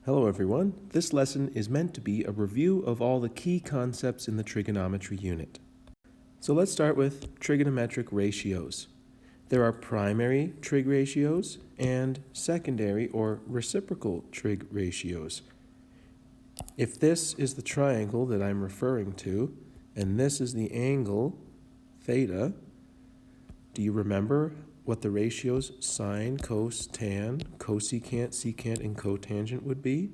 Hello everyone. This lesson is meant to be a review of all the key concepts in the trigonometry unit. So let's start with trigonometric ratios. There are primary trig ratios and secondary or reciprocal trig ratios. If this is the triangle that I'm referring to, and this is the angle theta, do you remember what the ratios sine, cos, tan, cosecant, secant, and cotangent would be?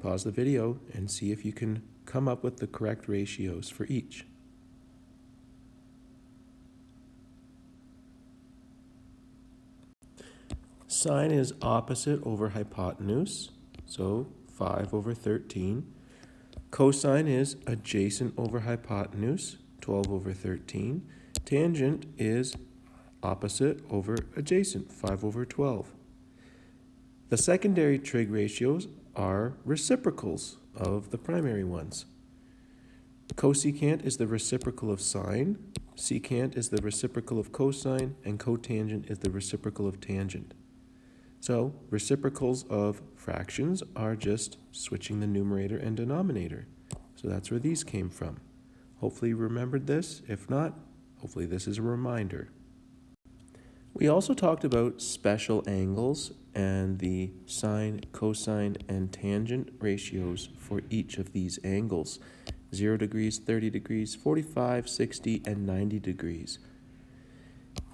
Pause the video and see if you can come up with the correct ratios for each. Sine is opposite over hypotenuse, so 5 over 13. Cosine is adjacent over hypotenuse, 12 over 13. Tangent is opposite over adjacent, 5 over 12. The secondary trig ratios are reciprocals of the primary ones. Cosecant is the reciprocal of sine, secant is the reciprocal of cosine, and cotangent is the reciprocal of tangent. So reciprocals of fractions are just switching the numerator and denominator. So that's where these came from. Hopefully you remembered this. If not, hopefully this is a reminder. We also talked about special angles and the sine, cosine, and tangent ratios for each of these angles. 0 degrees, 30 degrees, 45, 60, and 90 degrees.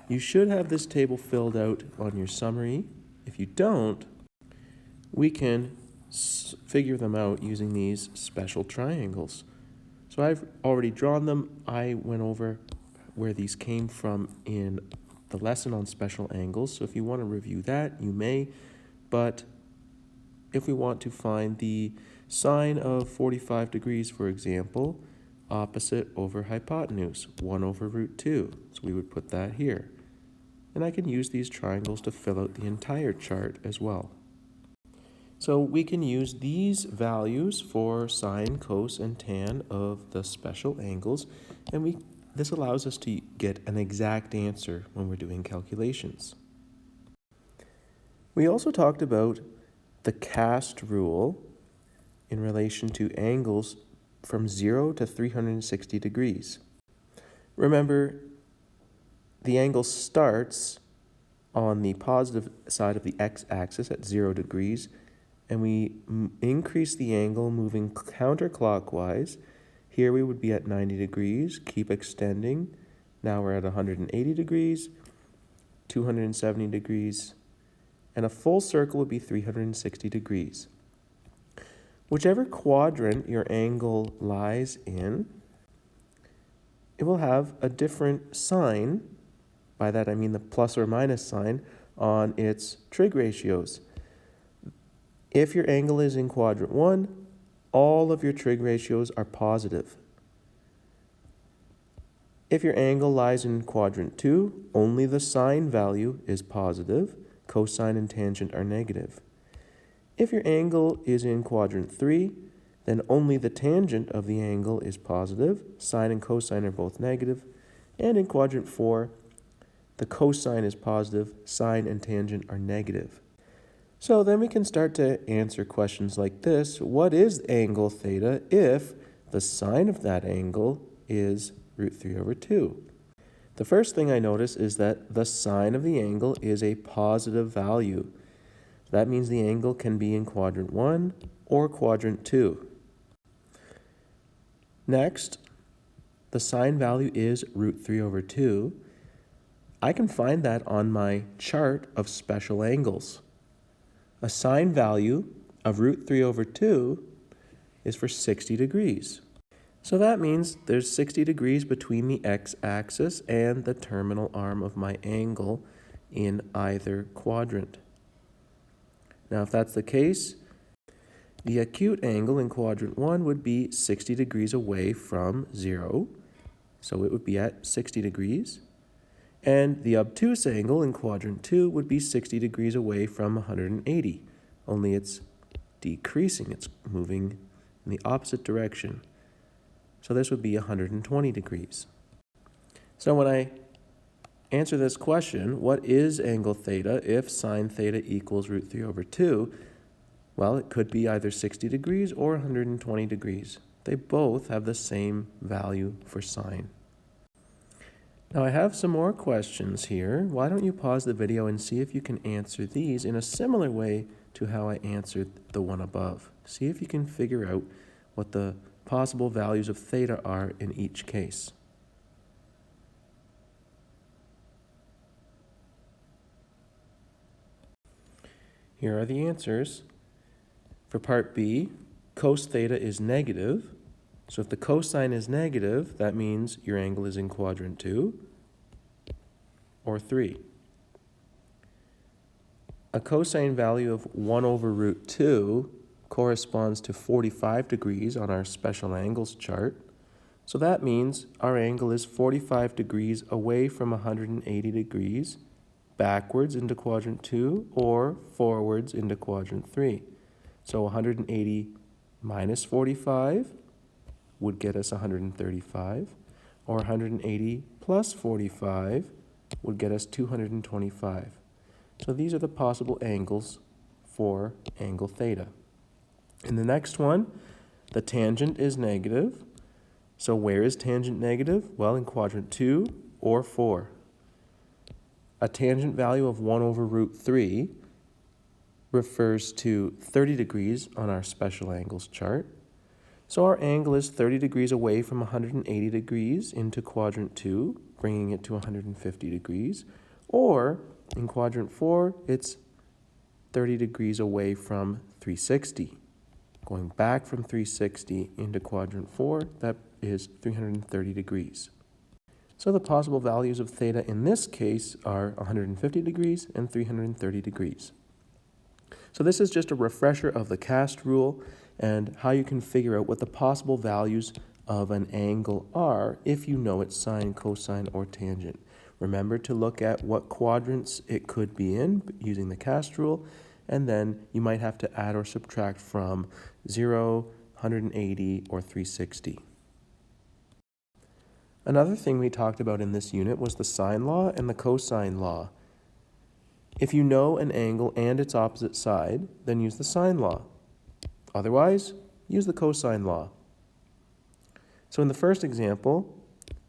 You should have this table filled out on your summary. If you don't, we can figure them out using these special triangles. So I've already drawn them. I went over where these came from in the lesson on special angles, so if you want to review that, you may, but if we want to find the sine of 45 degrees, for example, opposite over hypotenuse, 1 over root 2, so we would put that here. And I can use these triangles to fill out the entire chart as well. So we can use these values for sine, cos, and tan of the special angles, and this allows us to get an exact answer when we're doing calculations. We also talked about the cast rule in relation to angles from 0 to 360 degrees. Remember, the angle starts on the positive side of the x-axis at 0 degrees, and we increase the angle moving counterclockwise. Here we would be at 90 degrees, keep extending. Now we're at 180 degrees, 270 degrees, and a full circle would be 360 degrees. Whichever quadrant your angle lies in, it will have a different sign, by that I mean the plus or minus sign, on its trig ratios. If your angle is in quadrant 1, all of your trig ratios are positive. If your angle lies in quadrant 2, only the sine value is positive, cosine and tangent are negative. If your angle is in quadrant 3, then only the tangent of the angle is positive, sine and cosine are both negative, and in quadrant 4, the cosine is positive, sine and tangent are negative. So then we can start to answer questions like this. What is angle theta if the sine of that angle is root 3 over 2? The first thing I notice is that the sine of the angle is a positive value. That means the angle can be in quadrant 1 or quadrant 2. Next, the sine value is root 3 over 2. I can find that on my chart of special angles. A sine value of root 3 over 2 is for 60 degrees. So that means there's 60 degrees between the x-axis and the terminal arm of my angle in either quadrant. Now, if that's the case, the acute angle in quadrant 1 would be 60 degrees away from 0, so it would be at 60 degrees. And the obtuse angle in quadrant 2 would be 60 degrees away from 180, only it's decreasing, it's moving in the opposite direction. So this would be 120 degrees. So when I answer this question, what is angle theta if sine theta equals root 3 over 2? Well, it could be either 60 degrees or 120 degrees. They both have the same value for sine. Now I have some more questions here. Why don't you pause the video and see if you can answer these in a similar way to how I answered the one above. See if you can figure out what the possible values of theta are in each case. Here are the answers. For part B, cos theta is negative. So if the cosine is negative, that means your angle is in quadrant 2 or 3. A cosine value of 1 over root 2 corresponds to 45 degrees on our special angles chart. So that means our angle is 45 degrees away from 180 degrees, backwards into quadrant 2 or forwards into quadrant 3. So 180 minus 45 would get us 135, or 180 plus 45 would get us 225. So these are the possible angles for angle theta. In the next one, the tangent is negative. So where is tangent negative? Well, in quadrant 2 or 4. A tangent value of 1 over root 3 refers to 30 degrees on our special angles chart. So our angle is 30 degrees away from 180 degrees into quadrant 2, bringing it to 150 degrees. Or in quadrant 4, it's 30 degrees away from 360. Going back from 360 into quadrant 4, that is 330 degrees. So the possible values of theta in this case are 150 degrees and 330 degrees. So this is just a refresher of the cast rule and how you can figure out what the possible values of an angle are if you know its sine, cosine, or tangent. Remember to look at what quadrants it could be in using the cast rule, and then you might have to add or subtract from 0, 180, or 360. Another thing we talked about in this unit was the sine law and the cosine law. If you know an angle and its opposite side, then use the sine law. Otherwise, use the cosine law. So in the first example,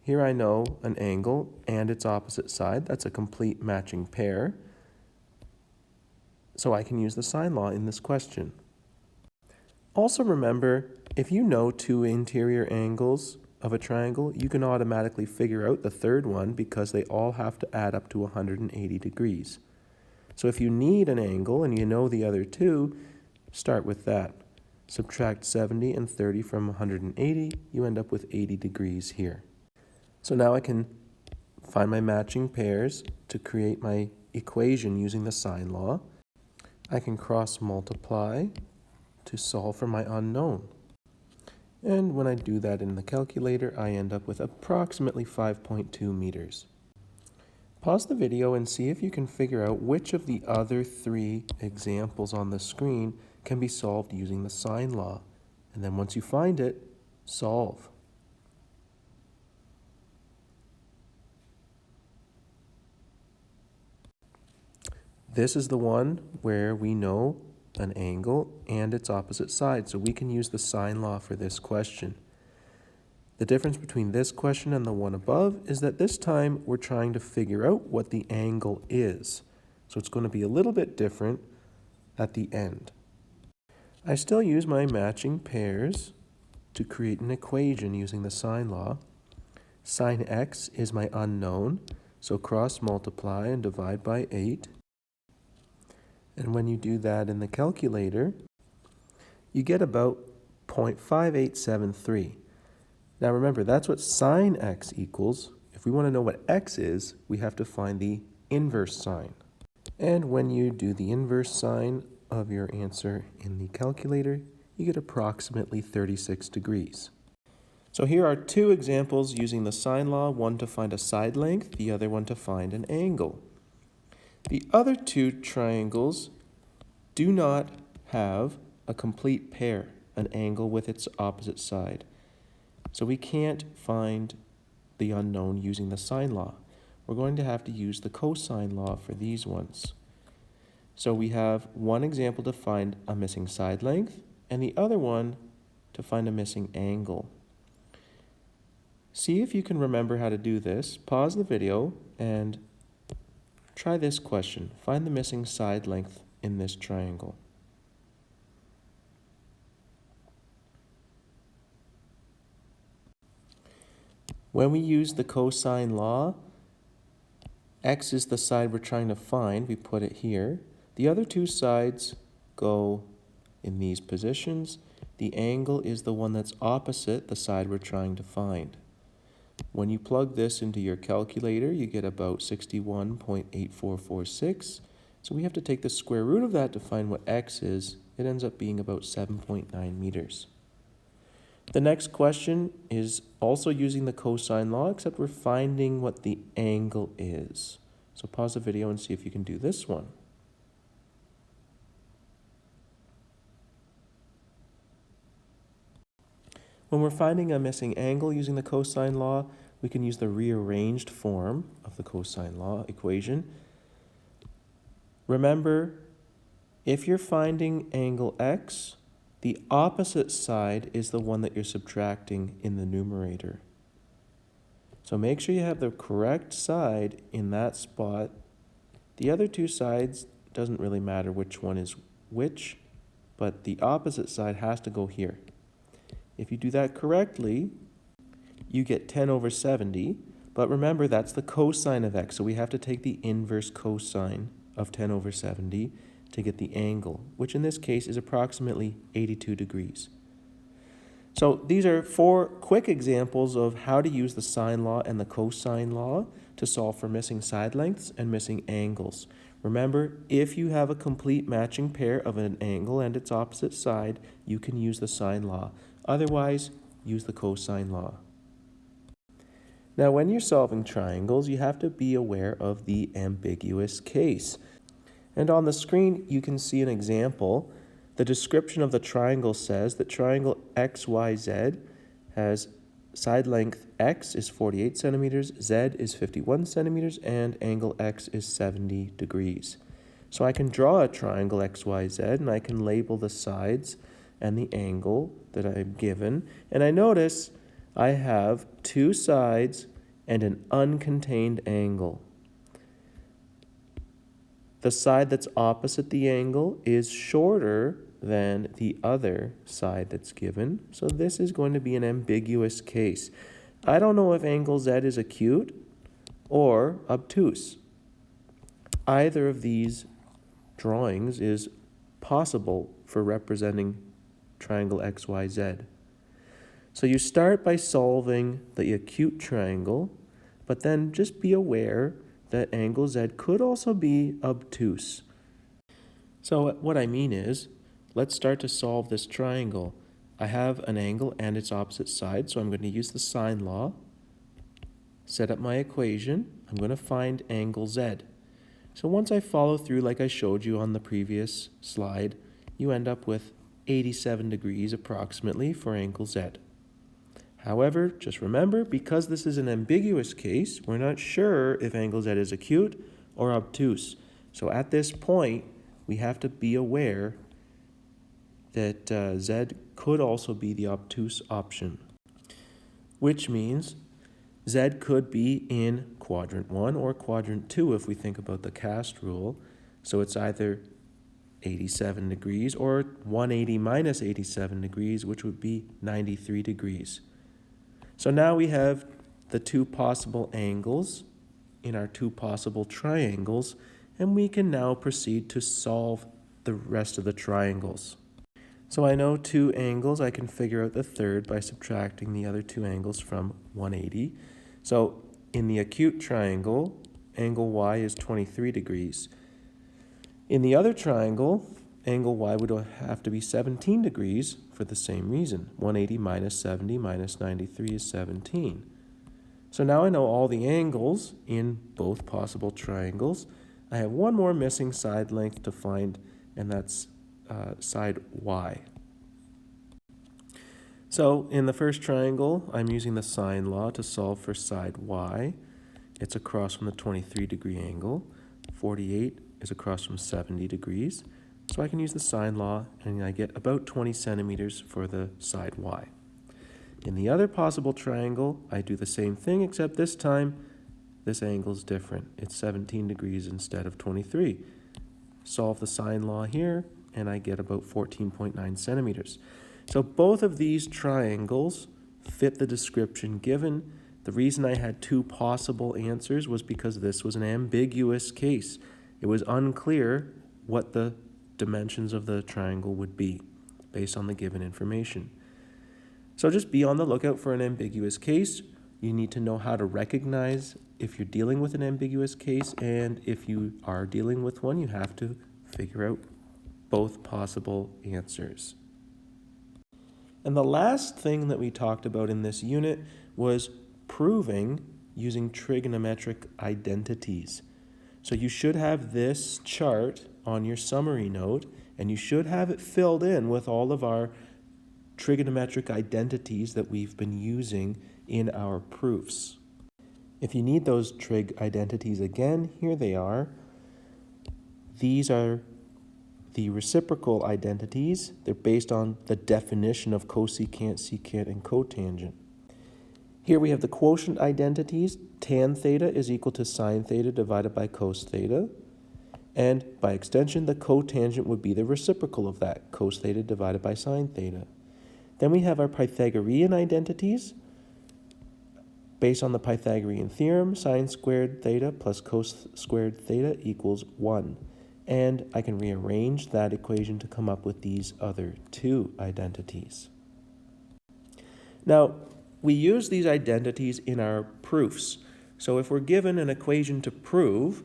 here I know an angle and its opposite side. That's a complete matching pair. So I can use the sine law in this question. Also remember, if you know two interior angles of a triangle, you can automatically figure out the third one because they all have to add up to 180 degrees. So if you need an angle and you know the other two, start with that. Subtract 70 and 30 from 180, you end up with 80 degrees here. So now I can find my matching pairs to create my equation using the sine law. I can cross multiply to solve for my unknown. And when I do that in the calculator, I end up with approximately 5.2 meters. Pause the video and see if you can figure out which of the other three examples on the screen can be solved using the sine law. And then once you find it, solve. This is the one where we know an angle and its opposite side, so we can use the sine law for this question. The difference between this question and the one above is that this time we're trying to figure out what the angle is. So it's going to be a little bit different at the end. I still use my matching pairs to create an equation using the sine law. Sine x is my unknown, so cross multiply and divide by 8. And when you do that in the calculator, you get about 0.5873. Now remember, that's what sine x equals. If we want to know what x is, we have to find the inverse sine. And when you do the inverse sine of your answer in the calculator, you get approximately 36 degrees. So here are two examples using the sine law, one to find a side length, the other one to find an angle. The other two triangles do not have a complete pair, an angle with its opposite side. So we can't find the unknown using the sine law. We're going to have to use the cosine law for these ones. So we have one example to find a missing side length and the other one to find a missing angle. See if you can remember how to do this. Pause the video and try this question. Find the missing side length in this triangle. When we use the cosine law, x is the side we're trying to find. We put it here. The other two sides go in these positions. The angle is the one that's opposite the side we're trying to find. When you plug this into your calculator, you get about 61.8446. So we have to take the square root of that to find what x is. It ends up being about 7.9 meters. The next question is also using the cosine law, except we're finding what the angle is. So pause the video and see if you can do this one. When we're finding a missing angle using the cosine law, we can use the rearranged form of the cosine law equation. Remember, if you're finding angle x, the opposite side is the one that you're subtracting in the numerator. So make sure you have the correct side in that spot. The other two sides, doesn't really matter which one is which, but the opposite side has to go here. If you do that correctly, you get 10 over 70, but remember that's the cosine of x, so we have to take the inverse cosine of 10 over 70 to get the angle, which in this case is approximately 82 degrees. So these are 4 quick examples of how to use the sine law and the cosine law to solve for missing side lengths and missing angles. Remember, if you have a complete matching pair of an angle and its opposite side, you can use the sine law. Otherwise, use the cosine law. Now, when you're solving triangles, you have to be aware of the ambiguous case. And on the screen, you can see an example. The description of the triangle says that triangle XYZ has side length x is 48 centimeters, z is 51 centimeters, and angle x is 70 degrees. So I can draw a triangle XYZ, and I can label the sides and the angle that I'm given. And I notice I have 2 sides and an uncontained angle. The side that's opposite the angle is shorter than the other side that's given. So this is going to be an ambiguous case. I don't know if angle Z is acute or obtuse. Either of these drawings is possible for representing triangle XYZ. So you start by solving the acute triangle, but then just be aware that angle Z could also be obtuse. So what I mean is, let's start to solve this triangle. I have an angle and its opposite side, so I'm going to use the sine law, set up my equation. I'm going to find angle Z. So once I follow through like I showed you on the previous slide, you end up with 87 degrees approximately for angle Z. However, just remember, because this is an ambiguous case, we're not sure if angle Z is acute or obtuse. So at this point, we have to be aware that Z could also be the obtuse option, which means Z could be in quadrant 1 or quadrant 2 if we think about the cast rule. So it's either 87 degrees or 180 minus 87 degrees, which would be 93 degrees. So now we have the 2 possible angles in our 2 possible triangles, and we can now proceed to solve the rest of the triangles. So I know 2 angles. I can figure out the third by subtracting the other 2 angles from 180. So in the acute triangle, angle Y is 23 degrees. In the other triangle, angle Y would have to be 17 degrees for the same reason. 180 minus 70 minus 93 is 17. So now I know all the angles in both possible triangles. I have one more missing side length to find, and that's side Y. So in the first triangle, I'm using the sine law to solve for side Y. It's across from the 23 degree angle. 48 is across from 70 degrees. So I can use the sine law, and I get about 20 centimeters for the side y. In the other possible triangle, I do the same thing, except this time, this angle is different. It's 17 degrees instead of 23. Solve the sine law here, and I get about 14.9 centimeters. So both of these triangles fit the description given. The reason I had two possible answers was because this was an ambiguous case. It was unclear what the dimensions of the triangle would be based on the given information. So just be on the lookout for an ambiguous case. You need to know how to recognize if you're dealing with an ambiguous case, and if you are dealing with one, you have to figure out both possible answers. And the last thing that we talked about in this unit was proving using trigonometric identities. So you should have this chart on your summary note, and you should have it filled in with all of our trigonometric identities that we've been using in our proofs. If you need those trig identities again, here they are. These are the reciprocal identities. They're based on the definition of cosecant, secant, and cotangent. Here we have the quotient identities. Tan theta is equal to sine theta divided by cos theta. And by extension, the cotangent would be the reciprocal of that, cos theta divided by sine theta. Then we have our Pythagorean identities. Based on the Pythagorean theorem, sine squared theta plus cos squared theta equals 1. And I can rearrange that equation to come up with these other two identities. Now, we use these identities in our proofs. So if we're given an equation to prove,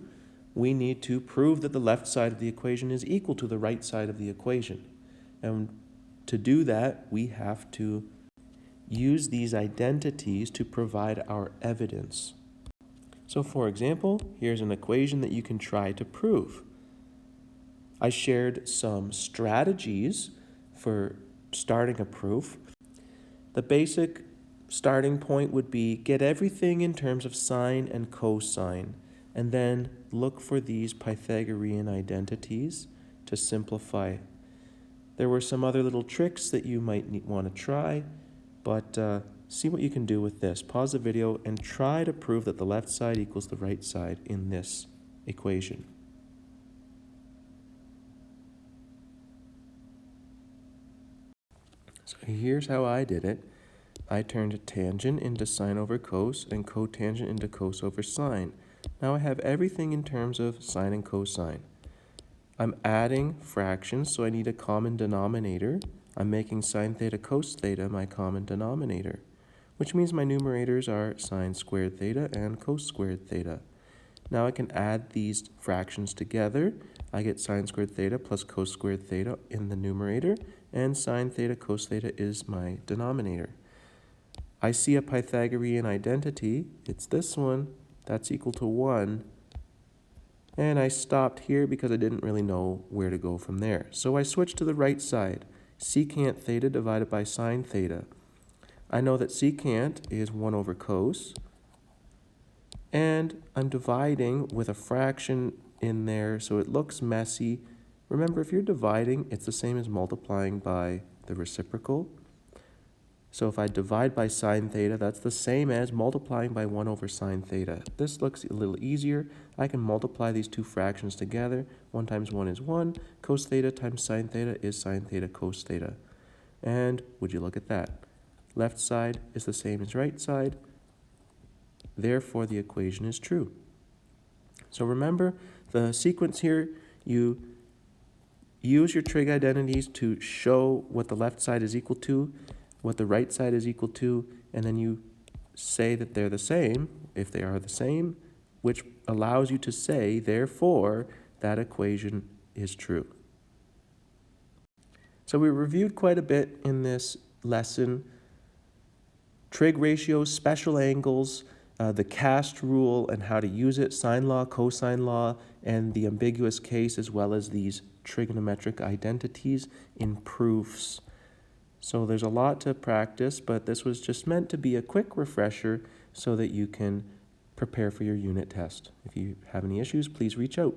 we need to prove that the left side of the equation is equal to the right side of the equation. And to do that, we have to use these identities to provide our evidence. So for example, here's an equation that you can try to prove. I shared some strategies for starting a proof. The basic starting point would be get everything in terms of sine and cosine, and then look for these Pythagorean identities to simplify. There were some other little tricks that you might want to try, but see what you can do with this. Pause the video and try to prove that the left side equals the right side in this equation. So here's how I did it. I turned tangent into sine over cos and cotangent into cos over sine. Now I have everything in terms of sine and cosine. I'm adding fractions, so I need a common denominator. I'm making sine theta cos theta my common denominator, which means my numerators are sine squared theta and cos squared theta. Now I can add these fractions together. I get sine squared theta plus cos squared theta in the numerator, and sine theta cos theta is my denominator. I see a Pythagorean identity. It's this one. That's equal to 1. And I stopped here because I didn't really know where to go from there. So I switched to the right side. Secant theta divided by sine theta. I know that secant is 1 over cos. And I'm dividing with a fraction in there, so it looks messy. Remember, if you're dividing, it's the same as multiplying by the reciprocal. So if I divide by sine theta, that's the same as multiplying by 1 over sine theta. This looks a little easier. I can multiply these two fractions together. 1 times 1 is 1. Cos theta times sine theta is sine theta cos theta. And would you look at that? Left side is the same as right side. Therefore, the equation is true. So remember, the sequence here, you use your trig identities to show what the left side is equal to, what the right side is equal to, and then you say that they're the same, if they are the same, which allows you to say, therefore, that equation is true. So we reviewed quite a bit in this lesson. Trig ratios, special angles, the cast rule and how to use it, sine law, cosine law, and the ambiguous case, as well as these trigonometric identities in proofs. So there's a lot to practice, but this was just meant to be a quick refresher so that you can prepare for your unit test. If you have any issues, please reach out.